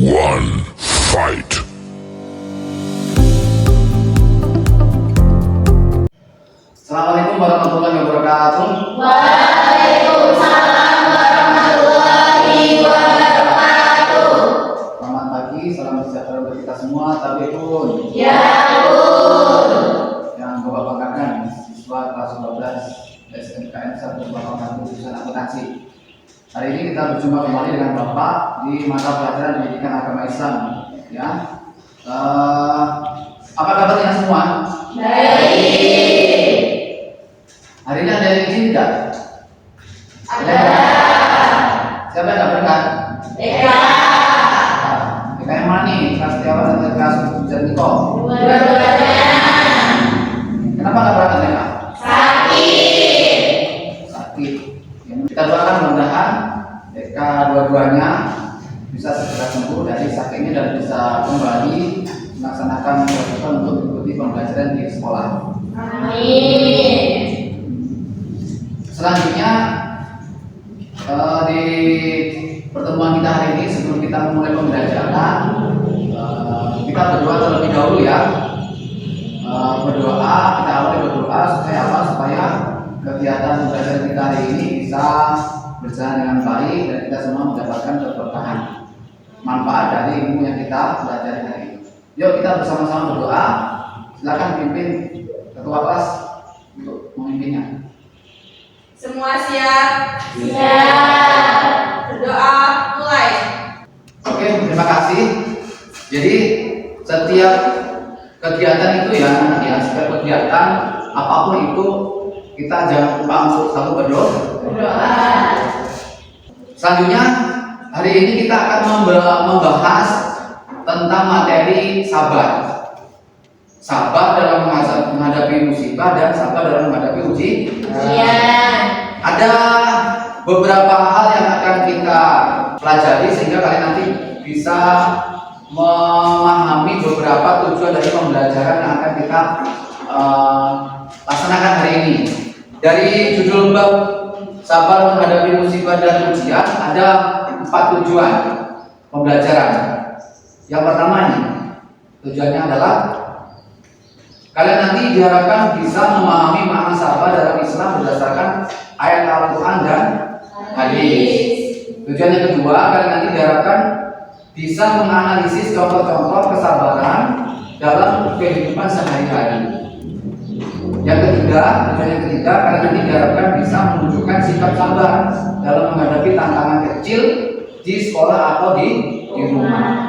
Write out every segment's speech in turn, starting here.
One, fight. Assalamualaikum warahmatullahi wabarakatuh. Waalaikumsalam warahmatullahi wabarakatuh. Selamat pagi, salam sejahtera untuk kita semua. Tabipun Ya Bun. yang Bapak banggakan, siswa kelas 12 SMKN 1 Bapak jurusan akuntansi. Hari ini kita berjumpa kembali dengan Bapak di mata pelajaran pendidikan agama Islam. Ya, apa kabarnya semua? Baik. Hari ini ada yang izin tidak? Ada. Siapa yang tidak berangkat? Eka. Eka yang mana nih? Kelas Setiawan dan kelas Jerniko? Dua-duanya. Kenapa nggak berangkat Eka? Sakit. Sakit. Kita doakan mudah-mudahan Eka dua-duanya bisa segera sembuh dari sakitnya dan bisa kembali melaksanakan kewajiban untuk mengikuti pembelajaran di sekolah. Amin. Selanjutnya di pertemuan kita hari ini sebelum kita memulai pembelajaran kita berdoa terlebih dahulu ya. Berdoa, kita awali berdoa supaya apa? Supaya kegiatan pembelajaran kita hari ini bisa berjalan dengan baik dan kita semua mendapatkan keberkahan manfaat dari ilmu yang kita pelajari hari ini. Yuk kita bersama-sama berdoa. Silakan pimpin ketua kelas untuk memimpinnya. Semua siap? Siap. Berdoa mulai. Oke, terima kasih. Jadi setiap kegiatan itu ya setiap kegiatan apapun itu kita jangan lupa untuk selalu berdoa. Selanjutnya hari ini kita akan membahas tentang materi sabar. Sabar dalam menghadapi musibah dan sabar dalam menghadapi ujian. Ada beberapa hal yang akan kita pelajari sehingga kalian nanti bisa memahami beberapa tujuan dari pembelajaran yang akan kita laksanakan hari ini. Dari judul bab sabar menghadapi musibah dan ujian ada 4 tujuan pembelajaran. Yang pertama ini tujuannya adalah kalian nanti diharapkan bisa memahami makna sabar dalam Islam berdasarkan ayat Al-Quran dan hadis. Tujuan yang kedua, kalian nanti diharapkan bisa menganalisis contoh-contoh kesabaran dalam kehidupan sehari-hari. Yang ketiga, kalian nanti diharapkan bisa menunjukkan sikap sabar dalam menghadapi tantangan kecil di sekolah atau di rumah.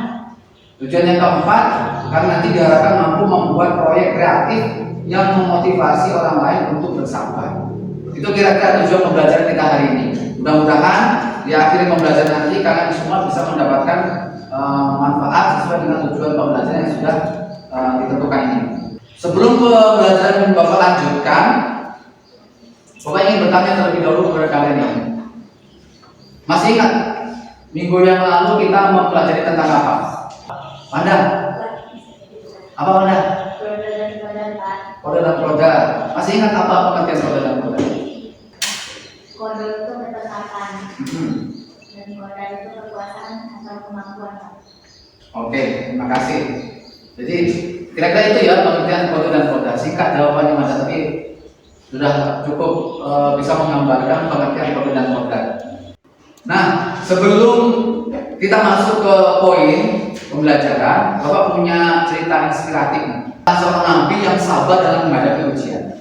Tujuan yang keempat, kalian nanti diharapkan mampu membuat proyek kreatif yang memotivasi orang lain untuk bersabar. Itu kira-kira tujuan pembelajaran kita hari ini. Mudah-mudahan di akhir pembelajaran nanti kalian semua bisa mendapatkan manfaat sesuai dengan tujuan pembelajaran yang sudah ditentukan ini. Sebelum pembelajaran Bapak lanjutkan, Bapak ingin bertanya terlebih dahulu kepada kalian ini. Masih ingat minggu yang lalu kita mempelajari tentang apa? Panda? Apa Panda? Roda dan badan, Pak. Kode dan produk. Masih ingat apa pengertian kode dan produk? Kode itu ketetapan. Dan kode itu kekuasaan atau kemampuan, Pak. Oke, terima kasih. Jadi kira-kira itu ya pengertian kode dan produk. Singkat jawabannya Mas, tapi sudah cukup bisa menggambarkan pengertian kode dan produk. Nah, sebelum kita masuk ke poin pembelajaran, Bapak punya cerita inspiratif seorang nabi yang sabar dalam menghadapi ujian.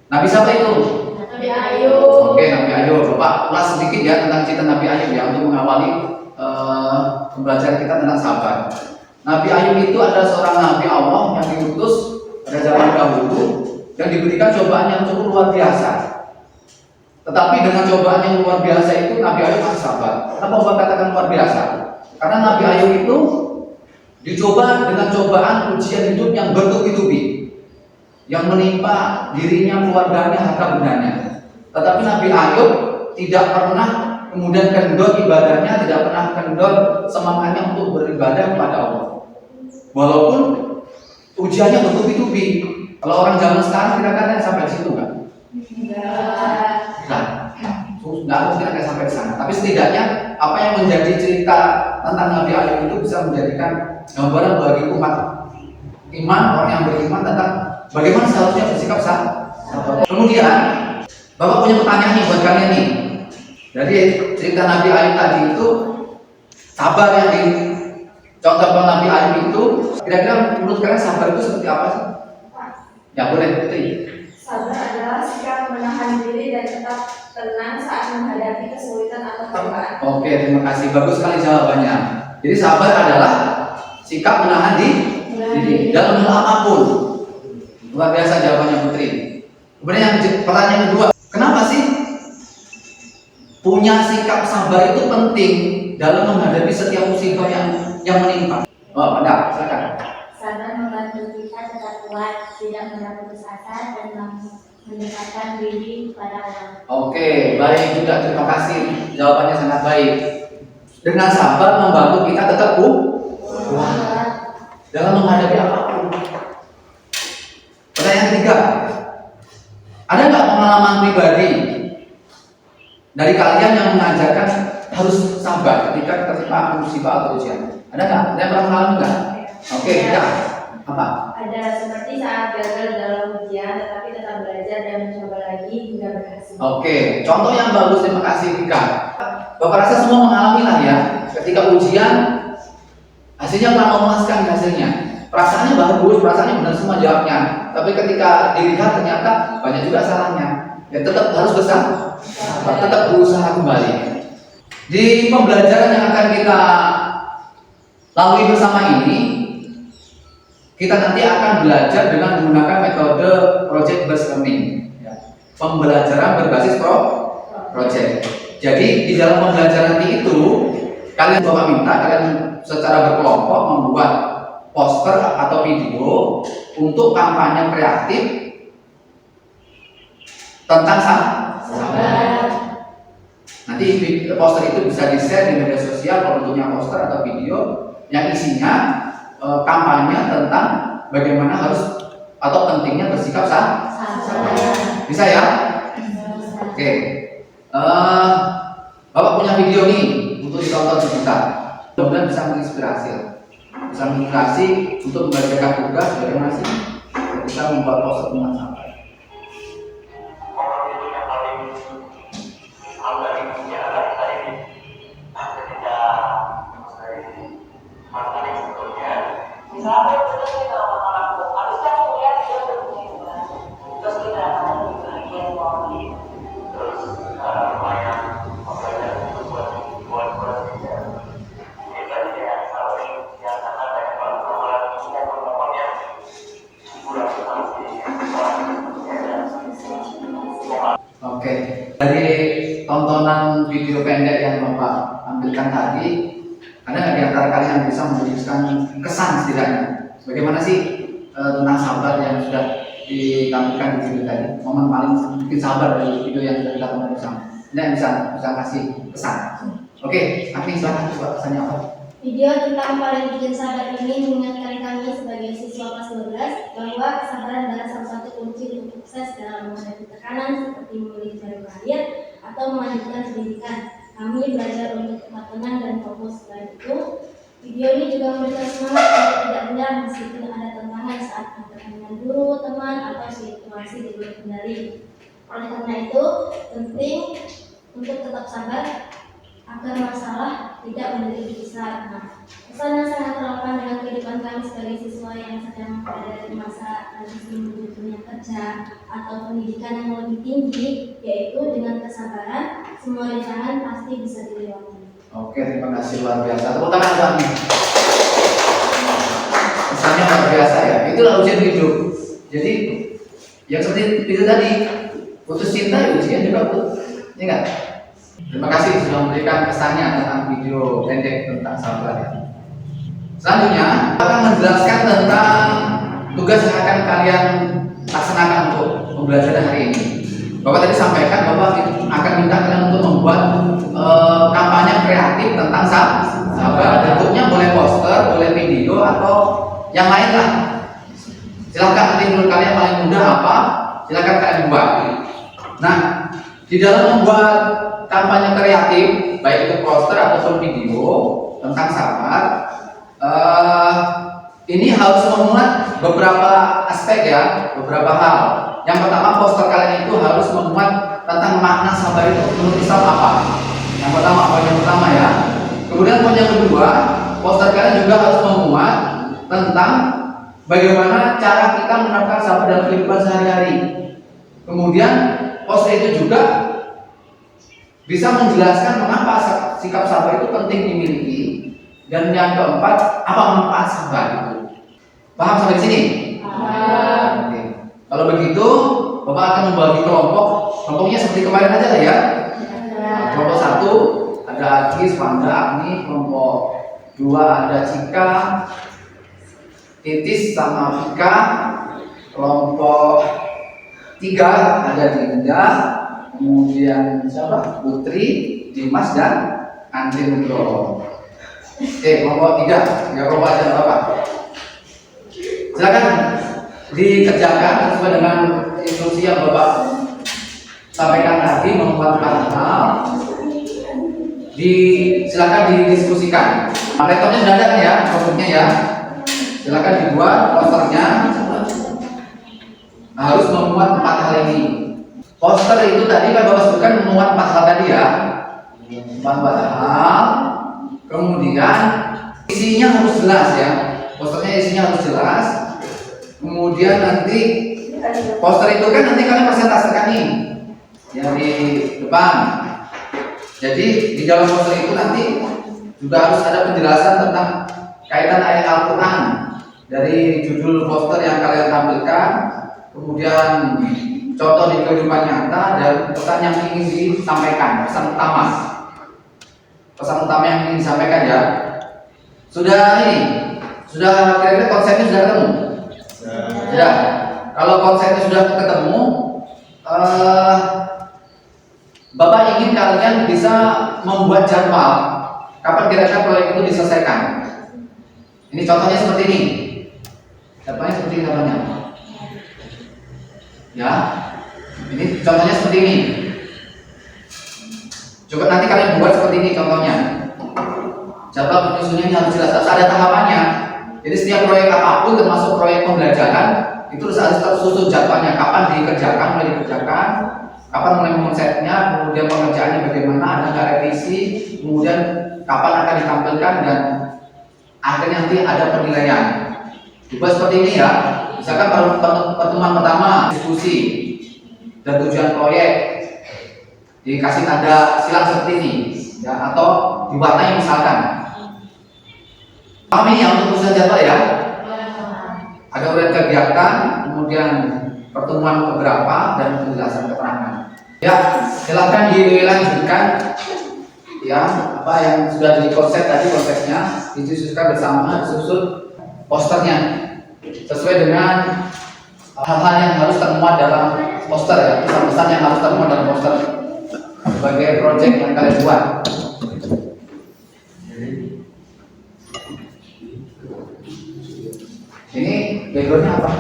Nabi siapa itu? Nabi Ayub. Oke, Nabi Ayub. Bapak ulas sedikit ya tentang cerita Nabi Ayub ya untuk mengawali pembelajaran kita tentang sabar. Nabi Ayub itu adalah seorang nabi Allah yang diutus pada zaman dahulu yang diberikan cobaan yang cukup luar biasa. Tetapi dengan cobaan yang luar biasa itu Nabi Ayub masih sabar. Kenapa Bapak katakan luar biasa? Karena Nabi Ayub itu dicoba dengan cobaan ujian hidup yang bertubi-tubi, yang menimpa dirinya, keluarganya, harta bendanya. Tetapi Nabi Ayub tidak pernah kemudian kendor ibadahnya, tidak pernah kendor semangatnya untuk beribadah kepada Allah. Walaupun ujiannya bertubi-tubi. Kalau orang zaman sekarang kira-kira sampai situ nggak? Nah, nggak mungkin akan sampai ke sana. Tapi setidaknya apa yang menjadi cerita tentang Nabi Ayub itu bisa menjadikan gambaran bagi umat iman, orang yang beriman tentang bagaimana seharusnya bersikap sabar. Kemudian Bapak punya pertanyaan nih buat kalian nih. Dari cerita Nabi Ayub tadi itu, sabar yang dicontohkan Nabi Ayub itu, kira-kira menurut kalian sabar itu seperti apa sih? Ya boleh, Putri. Sabar adalah sikap menahan diri dan tetap tenang saat menghadapi kesulitan atau cobaan. Oke, terima kasih. Bagus sekali jawabannya. Jadi sabar adalah sikap menahan diri dalam hal apapun. Luar biasa jawabannya Putri. Kemudian yang pertanyaan kedua, kenapa sih punya sikap sabar itu penting dalam menghadapi setiap musibah yang menimpa? Oh, Anda, silakan. Sabar membantu kita tetap kuat, tidak mudah putus asa, dan mendekatkan diri kepada Allah. Oke, baik juga, terima kasih. Jawabannya sangat baik. Dengan sabar membantu kita tetap kuat dalam menghadapi apapun. Pertanyaan ketiga, ada nggak pengalaman pribadi dari kalian yang mengajarkan harus sabar ketika tertimpa musibah atau ujian? Ada nggak? Ada yang pernah mengalami nggak? Oke, kita apa? Ada seperti saat gagal dalam ujian tetapi tetap belajar dan mencoba lagi hingga berhasil. Oke, contoh yang bagus, terima kasih Rika. Bapak rasa semua mengalami lah ya, ketika ujian hasilnya kurang memuaskan hasilnya. Perasaannya bagus, perasaannya benar semua jawabnya. Tapi ketika dilihat ternyata banyak juga salahnya. Ya tetap harus besar, tetap berusaha kembali. Di pembelajaran yang akan kita lalui bersama ini, kita nanti akan belajar dengan menggunakan metode project based learning. Pembelajaran berbasis project. Jadi di dalam pembelajaran nanti itu, kalian Bapak minta kalian secara berkelompok membuat poster atau video untuk kampanye kreatif tentang sabar. Nanti poster itu bisa di-share di media sosial kalau bentuknya poster atau video yang isinya kampanye tentang bagaimana harus atau pentingnya bersikap sabar. Bisa ya? Oke. Bapak punya video nih untuk ditonton sebentar. Mudah-mudahan bisa menginspirasi untuk mengerjakan tugas bagaimana sih kita membuat poster tentang sabar. Oke, dari tontonan video pendek yang Bapak ambilkan tadi, ada nggak di antara kalian yang bisa menuliskan kesan setidaknya? Bagaimana sih tentang sabar yang sudah ditampilkan di video tadi? Momen paling bikin sabar dari video yang sudah kita tonton bersama. Ini yang bisa kasih kesan. Oke, nanti silakan coba kesannya apa? Video tentang paling bikin sabar ini mengingatkan kami sebagai siswa kelas 12 bahwa kesabaran adalah salah satu kunci untuk sukses dalam menghadapi tekanan seperti memilih jalur karir atau melanjutkan pendidikan. Kami belajar untuk tetap tenang dan fokus. Selain itu, video ini juga memberikan semangat untuk tidak menyerah meskipun ada tantangan saat bertemu dengan guru, teman, atau situasi di luar kendali. Oleh karena itu, penting untuk tetap sabar agar masalah tidak menjadi lebih besar. Pesan yang sangat relevan dengan kehidupan kami sebagai siswa yang sedang berada di masa transisi menuju dunia kerja atau pendidikan yang lebih tinggi, yaitu dengan kesabaran semua rintangan pasti bisa dilewati. Oke, terima kasih luar biasa. Tepuk tangan kami. Pesannya luar biasa ya. Itulah ujian hidup. Jadi yang seperti itu tadi, putus cinta ya ujian juga ya enggak? Terima kasih sudah memberikan kesannya tentang video pendek tentang sabar ya. Selanjutnya akan menjelaskan tentang tugas yang akan kalian laksanakan untuk pembelajaran hari ini. Bapak tadi sampaikan Bapak akan minta kalian untuk membuat kampanye kreatif tentang sabar. Bentuknya boleh poster, boleh video atau yang lain lah. Silakan nanti menurut kalian paling mudah apa? Silakan kalian buat. Nah, di dalam membuat kampanye kreatif, baik itu poster ataupun video, tentang sabar, ini harus memuat beberapa aspek ya, beberapa hal. Yang pertama, poster kalian itu harus memuat tentang makna sabar itu menurut Islam apa. Yang pertama, poin yang pertama ya. Kemudian poin yang kedua, poster kalian juga harus memuat tentang bagaimana cara kita menerapkan sabar dalam kehidupan sehari-hari. Kemudian poster itu juga bisa menjelaskan mengapa sikap sabar itu penting dimiliki. Dan yang keempat, apa manfaat sabar itu? Paham sampai sini? Paham. Oke. Kalau begitu, Bapak akan membagi kelompok. Kelompoknya seperti kemarin aja lah ya. Kelompok 1 ada Agis, Wanda, Agni. Kelompok 2 ada Cika, Titis sama Vika. Kelompok 3 ada Dinda, kemudian siapa? Putri, Dimas dan Andri Nugroho. Kelompok 3 ya, kelompok aja Bapak. Silakan dikerjakan sesuai dengan instruksi yang Bapak sampaikan tadi, membuat hal. Silakan didiskusikan. Rektornya sudah ada ya, kelompoknya ya. Silakan dibuat posternya. Harus memuat 4 hal ini. Poster itu tadi kan Bapak sebutkan memuat 4 hal tadi ya. 4 hal. Kemudian isinya harus jelas ya. Posternya isinya harus jelas. Kemudian nanti poster itu kan nanti kalian presentasikan nih ya di depan. Jadi di dalam poster itu nanti juga harus ada penjelasan tentang kaitan ayat Al-Quran dari judul poster yang kalian tampilkan. Kemudian contoh di kehidupan nyata dan pesan yang ingin disampaikan, pesan utama yang ingin disampaikan ya. Sudah kira-kira konsepnya sudah ketemu? Sudah. Kalau konsepnya sudah ketemu, Bapak ingin kalian bisa membuat jadwal kapan kira-kira proyek itu diselesaikan. Ini contohnya seperti ini. Jadwalnya seperti ini namanya. Ya, ini contohnya seperti ini. Coba nanti kalian buat seperti ini contohnya. Jadwal penyusunnya ini harus jelas, harus ada tahapannya. Jadi setiap proyek apapun, termasuk proyek pembelajaran, itu harus tersusun jadwalnya. Kapan mulai dikerjakan, kapan mulai mengonsepnya, kemudian pengerjaannya bagaimana, ada nggak revisi, kemudian kapan akan ditampilkan, dan akhirnya nanti ada penilaian. Dibuat seperti ini ya. Misalkan pertemuan pertama diskusi dan tujuan proyek, dikasih tanda silang seperti ini ya, atau diwarnai misalkan. Paham ini ya untuk urusan jadwal ya. Ada uraian kegiatan, kemudian pertemuan beberapa dan penjelasan keterangan. Ya, silakan dilanjutkan ya apa yang sudah di konsep tadi, konsepnya disusun bersama, disusun posternya sesuai dengan hal-hal yang harus termuat dalam poster ya, pesan-pesan yang harus termuat dalam poster sebagai proyek yang kalian buat. Ini backgroundnya apa?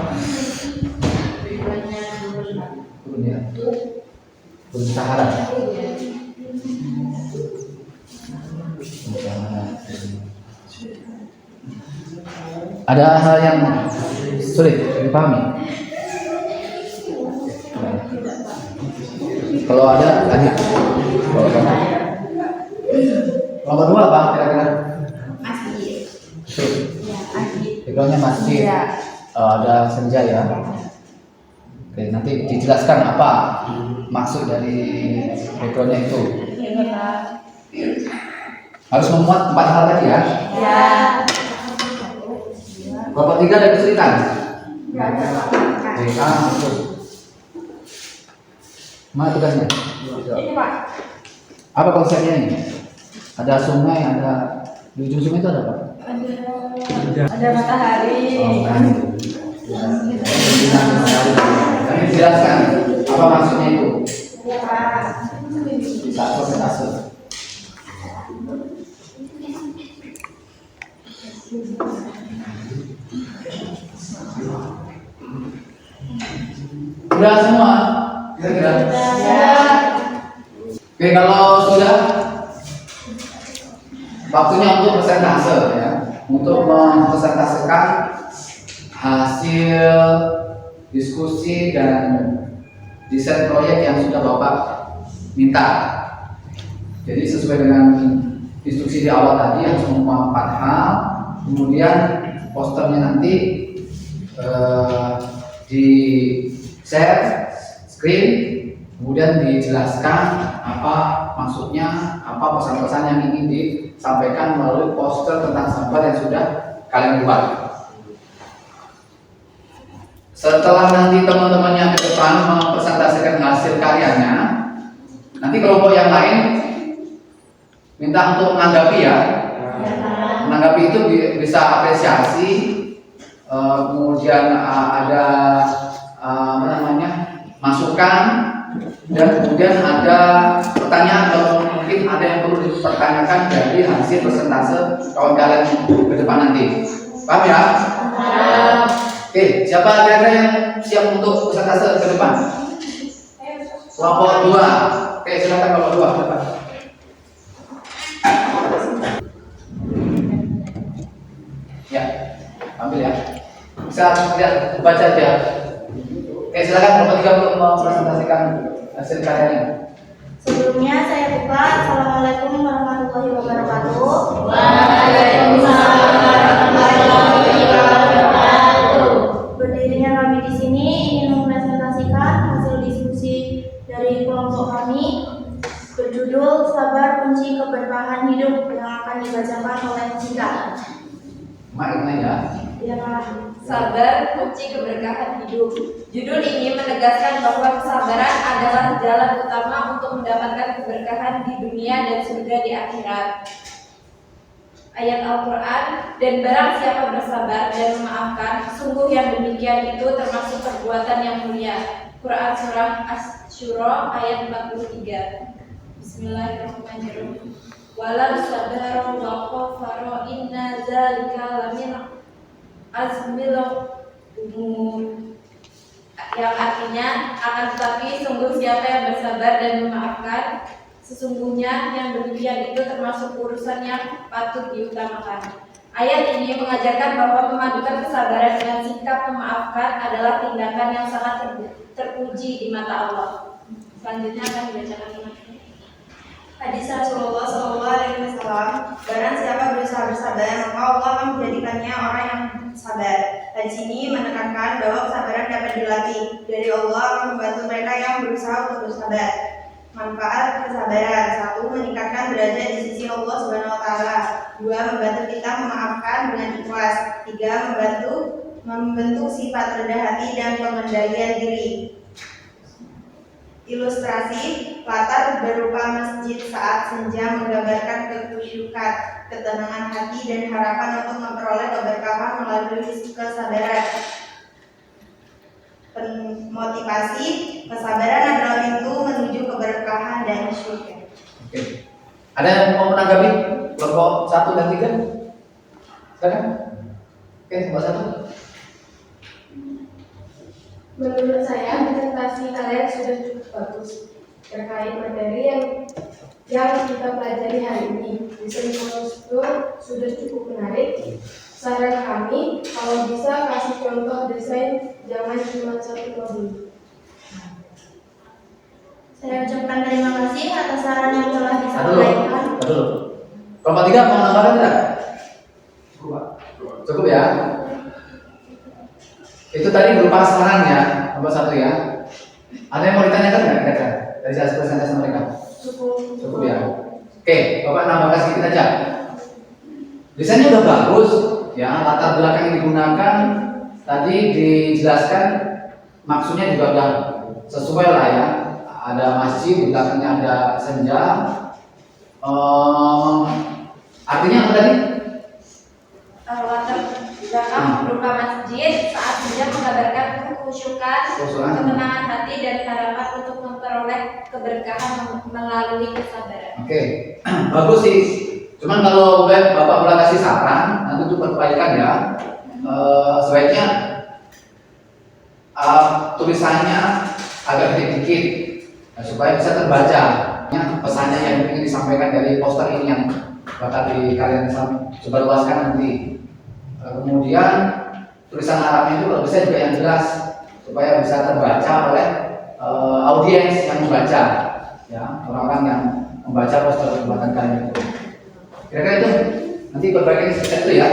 Turun ya. Turun Sahara. Ada hal yang sulit dipahami? Kalau ada, lanjut. Kalau kedua apa kira-kira? Backgroundnya masjid, ada senja ya. Oke, nanti dijelaskan apa maksud dari backgroundnya itu. Harus memuat 4 hal tadi ya. Kelompok 3 ada kesulitan? Oke, terus. Mana tugasnya? Ini Pak. Apa konsepnya ini? Ada sungai, ada di ujung sungai itu ada apa? Ada matahari. Kami jelaskan apa maksudnya itu. Ya Pak. Saat presentasi. Sudah semua? Kira-kira? Ya. Oke, kalau sudah waktunya untuk presentase ya, untuk mempresentasekan hasil diskusi dan desain proyek yang sudah Bapak minta. Jadi sesuai dengan instruksi di awal tadi yang semua 4 hal, kemudian posternya nanti di share screen, kemudian dijelaskan apa maksudnya, apa pesan-pesan yang ingin disampaikan melalui poster tentang sabar yang sudah kalian buat. Setelah nanti teman-temannya ke depan mempresentasikan hasil karyanya, nanti kelompok yang lain minta untuk menanggapi ya. Menanggapi itu bisa apresiasi, kemudian ada masukan, dan kemudian ada pertanyaan kalau mungkin ada yang perlu dipertanyakan dari hasil persentase kawan kalian ke depan nanti. Paham ya? Oke, siapa kira-kira yang siap untuk persentase ke depan? Kelompok 2. Oke, silakan kelompok 2 ke depan. Ya, ambil ya. Bisa lihat, baca aja. Oke, silakan kelompok 3 untuk mempresentasikan hasil karyanya. Sebelumnya saya buka. Assalamualaikum warahmatullahi wabarakatuh. Waalaikumsalam warahmatullahi wabarakatuh. Berdirinya kami di sini ingin mempresentasikan hasil diskusi dari kelompok kami berjudul Sabar Kunci Keberkahan Hidup yang akan dibacakan oleh Cika. Maknanya ya. Ya, Sabar kunci keberkahan hidup. Judul ini menegaskan bahwa kesabaran adalah jalan utama untuk mendapatkan keberkahan di dunia dan surga di akhirat. Ayat Al-Quran, dan barang siapa bersabar dan memaafkan, sungguh yang demikian itu termasuk perbuatan yang mulia. Quran Surah Asy-Syura ayat 43. Bismillahirrahmanirrahim. Walau sabara wa ghafara inna dzalika lamin azmil umur, yang artinya akan tetapi sungguh siapa yang bersabar dan memaafkan, sesungguhnya yang demikian itu termasuk urusan yang patut diutamakan. Ayat ini mengajarkan bahwa memadukan kesabaran dengan sikap memaafkan adalah tindakan yang sangat terpuji di mata Allah. Selanjutnya akan dibacakan hadis Rasulullah SAW. Barang siapa berusaha bersabar, maka Allah akan menjadikannya orang yang sabar. Hadis ini menekankan bahwa kesabaran dapat dilatih. Dari Allah akan membantu mereka yang berusaha untuk bersabar. Manfaat kesabaran: 1. Meningkatkan derajat di sisi Allah Subhanahu wa taala. 2. Membantu kita memaafkan dengan ikhlas. 3. Membentuk sifat rendah hati dan pengendalian diri. Ilustrasi: latar berupa masjid saat senja menggambarkan kekhusyukan, ketenangan hati, dan harapan untuk memperoleh keberkahan melalui kesabaran. Motivasi: kesabaran adalah pintu menuju keberkahan dan syurga. Oke. Ada yang mau menanggapi kelompok 1 dan 3? Silakan. Oke, kelompok 1. menurut saya presentasi kalian sudah cukup bagus terkait materi yang kita pelajari hari ini. Desain poster sudah cukup menarik. Saran kami, kalau bisa kasih contoh desain, jangan cuma satu modul. Saya ucapkan terima kasih atas saran yang telah disampaikan. Betul. Kelompok 3 mau menambahkan tidak? Cukup ya. Itu tadi berupa saran ya, nomor 1 ya. Ada yang mau ditanyakan nggak kira-kira dari hasil presentasi mereka? Cukup ya. Oke, Bapak nambahkan sedikit aja. Desainnya udah bagus, ya. Latar belakang yang digunakan tadi dijelaskan, maksudnya juga udah sesuai lah ya. Ada masjid, di belakangnya ada senja. Artinya apa tadi? Latar belakang berupa masjid saat senja menggambarkan kekhusyukan, ketenangan hati, dan harapan untuk memperoleh keberkahan melalui kesabaran. Oke, bagus sih. Cuman kalau Bapak boleh kasih saran, nanti untuk perbaikan ya. Sebaiknya tulisannya agak dikit-dikit supaya bisa terbaca pesannya yang ingin disampaikan dari poster ini yang bakal di kalian coba luaskan nanti. Kemudian tulisan Arabnya itu kalau bisa juga yang jelas supaya bisa terbaca oleh audiens yang membaca, ya, orang-orang yang membaca poster pembuatan kalian itu. Kira-kira itu nanti berbagi itu ya.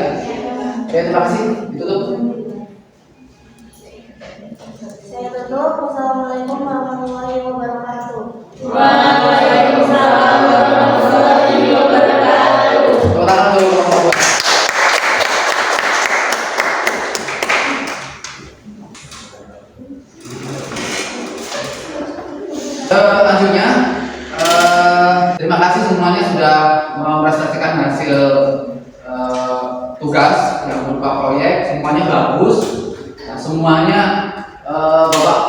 Oke, terima kasih. Ditutup. Saya tutup. Wassalamualaikum warahmatullahi wabarakatuh. Waalaikumsalam warahmatullahi wabarakatuh. Tepuk tangan dulu. Selanjutnya, terima kasih semuanya sudah mempresentasikan hasil tugas yang berupa proyek. Semuanya bagus. Nah, semuanya Bapak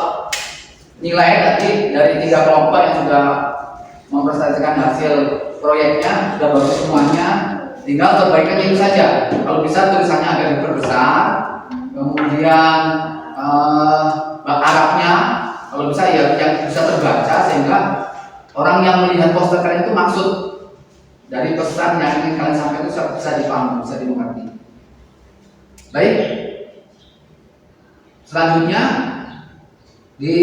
nilai tadi dari 3 kelompok yang sudah mempresentasikan hasil proyeknya sudah bagus semuanya. Tinggal perbaikan itu saja. Kalau bisa tulisannya agak diperbesar, kemudian Arabnya kalau bisa ya yang bisa terbaca sehingga orang yang melihat poster kalian itu maksud dari pesan yang ingin kalian sampaikan itu bisa dipahami, bisa dimengerti. Baik. Selanjutnya di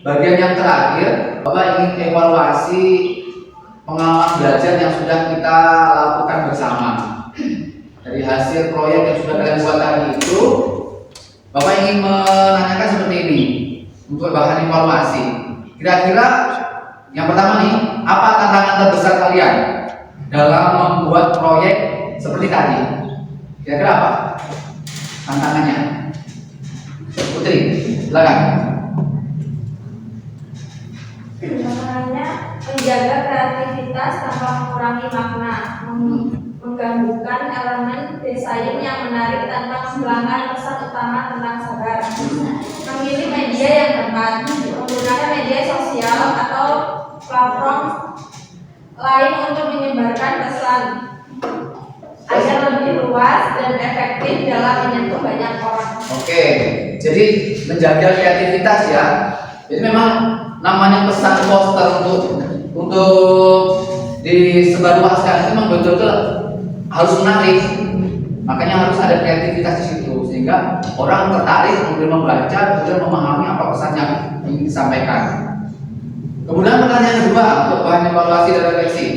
bagian yang terakhir, Bapak ingin evaluasi pengalaman belajar yang sudah kita lakukan bersama. Dari hasil proyek yang sudah kalian buat tadi itu, Bapak ingin menanyakan seperti ini untuk bahan evaluasi. Kira-kira yang pertama nih, apa tantangan terbesar kalian dalam membuat proyek seperti tadi? Kira-kira apa tantangannya? Putri, silakan. Tantangannya menjaga kreativitas tanpa mengurangi makna, menggabungkan elemen desain yang menarik tanpa menghilangkan pesan utama tentang sabar, memilih media yang tepat, menggunakan media sosial atau platform lain untuk menyebarkan pesan agar lebih luas dan efektif dalam menyentuh banyak orang. Oke, jadi menjaga kreativitas ya. Jadi memang namanya pesan poster untuk disebarluaskan itu memang betul-betul harus menarik. Makanya harus ada kreativitas di situ sehingga orang tertarik kemudian membaca, kemudian memahami apa pesan yang ingin disampaikan. Kemudian pertanyaan kedua untuk bahan evaluasi dan refleksi.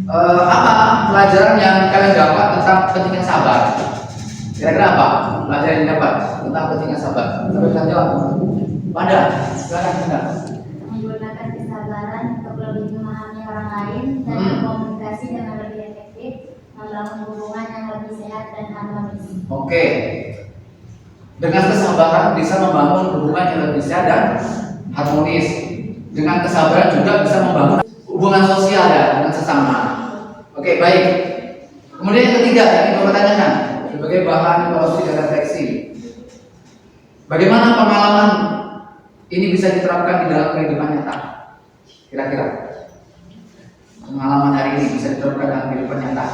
Apa pelajaran yang kalian dapat tentang pentingnya sabar? Kira-kira apa pelajaran yang dapat tentang pentingnya sabar? Sampai bisa jawab. Pada, silakan Anda. Menggunakan kesabaran untuk lebih memahami orang lain dan berkomunikasi dengan lebih efektif, membangun hubungan yang lebih sehat dan harmonis. Oke. Dengan kesabaran bisa membangun hubungan yang lebih sehat dan harmonis. Dengan kesabaran juga bisa membangun hubungan sosial ya dengan sesama. Oke, baik. Kemudian yang ketiga yang ingin Bapak tanyakan sebagai bahan evaluasi dan refleksi. Bagaimana pengalaman ini bisa diterapkan di dalam kehidupan nyata? Kira-kira pengalaman hari ini bisa diterapkan dalam kehidupan nyata?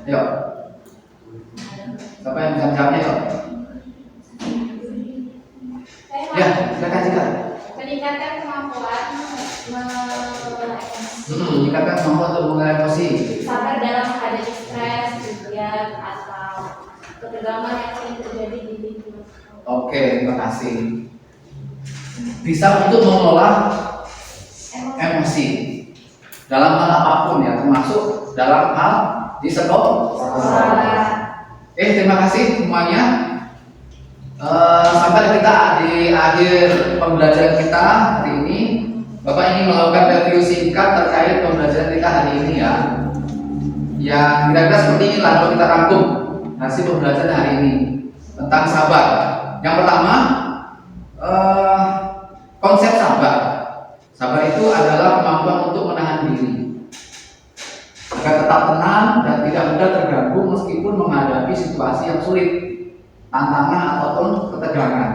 Ayo. Siapa yang bisa menjawabnya? Yuk. Ya, silakan silakan. Meningkatkan kemampuan Meningkatkan kemampuan untuk mengelola emosi. sabar dalam menghadapi stres, ujian, atau ketegangan yang sering terjadi di lingkungan. Oke, terima kasih. Bisa untuk mengelola emosi dalam hal apapun ya, termasuk dalam hal di sekolah. Terima kasih semuanya. Sampai kita di akhir pembelajaran kita hari ini. Bapak ingin melakukan review singkat terkait pembelajaran kita hari ini ya. Yang kira-kira seperti inilah kalau kita rangkum hasil pembelajaran hari ini tentang sabar. Yang pertama, konsep sabar. Sabar itu adalah kemampuan untuk menahan diri agar tetap tenang dan tidak mudah terganggu meskipun menghadapi situasi yang sulit, tantangan ataupun ketegangan.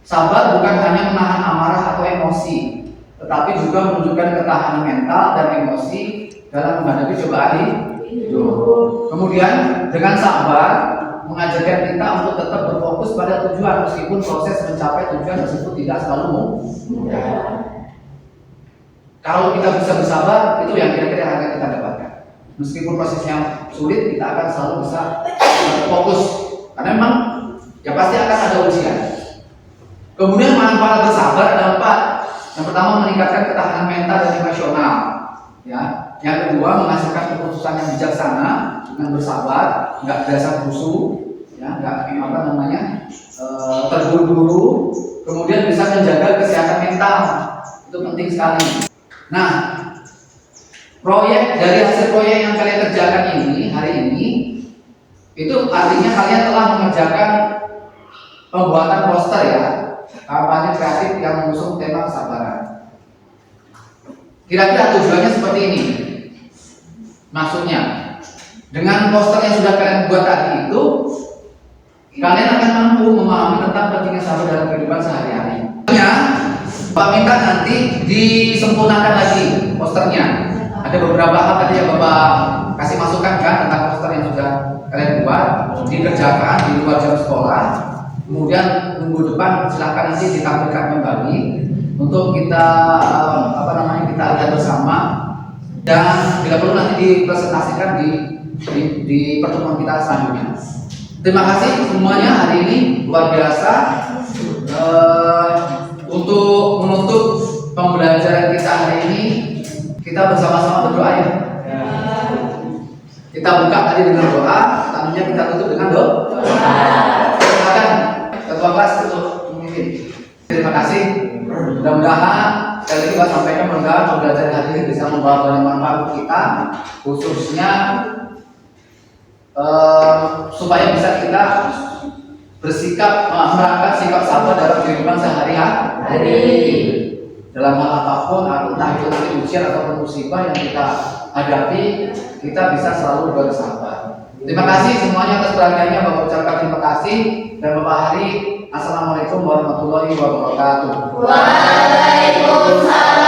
Sabar bukan hanya menahan amarah atau emosi, tetapi juga menunjukkan ketahanan mental dan emosi dalam menghadapi cobaan hidup. Kemudian dengan sabar mengajarkan kita untuk tetap berfokus pada tujuan meskipun proses mencapai tujuan tersebut tidak selalu mudah. Kalau kita bisa bersabar, itu yang kira-kira akan kita dapatkan. Meskipun prosesnya sulit, kita akan selalu bisa fokus. Karena memang ya pasti akan ada ujian. Kemudian manfaat bersabar ada 4. Yang pertama meningkatkan ketahanan mental dan emosional. Ya. Yang kedua menghasilkan keputusan yang bijaksana dengan bersabar, nggak dasar busu, ya, nggak terburu-buru. Kemudian bisa menjaga kesehatan mental, itu penting sekali. Nah, dari hasil proyek yang kalian kerjakan ini hari ini, itu artinya kalian telah mengerjakan pembuatan poster ya, kampanye kreatif yang mengusung tema kesabaran. Kira-kira tujuannya seperti ini. Maksudnya, dengan poster yang sudah kalian buat tadi itu, kalian akan mampu memahami tentang pentingnya sabar dalam kehidupan sehari-hari. Pak minta nanti disempurnakan lagi posternya. Ada beberapa hal tadi yang Bapak kasih masukan kan tentang poster yang sudah kalian buat, dikerjakan di luar jam sekolah. Kemudian minggu depan silahkan nanti ditampilkan kembali untuk kita kita lihat bersama, dan bila perlu nanti dipresentasikan di pertemuan kita selanjutnya. Terima kasih semuanya hari ini luar biasa. Untuk menutup pembelajaran kita hari ini, kita bersama-sama berdoa ya. Kita buka tadi dengan doa, selanjutnya kita tutup dengan doa. Silakan ketua kelas untuk memimpin. Terima kasih. Mudah-mudahan sekali lagi Pak sampaikan, mudah-mudahan pembelajaran hari ini bisa membawa banyak manfaat untuk kita, khususnya supaya bisa kita bersikap merangkak sikap sabar dalam kehidupan sehari-hari. Dalam hal apapun, entah itu ujian ataupun musibah yang kita hadapi, kita bisa selalu bersabar. Terima kasih semuanya atas perhatiannya. Bapak ucapkan terima kasih, dan Bapak Hari, assalamualaikum warahmatullahi wabarakatuh. Waalaikumsalam.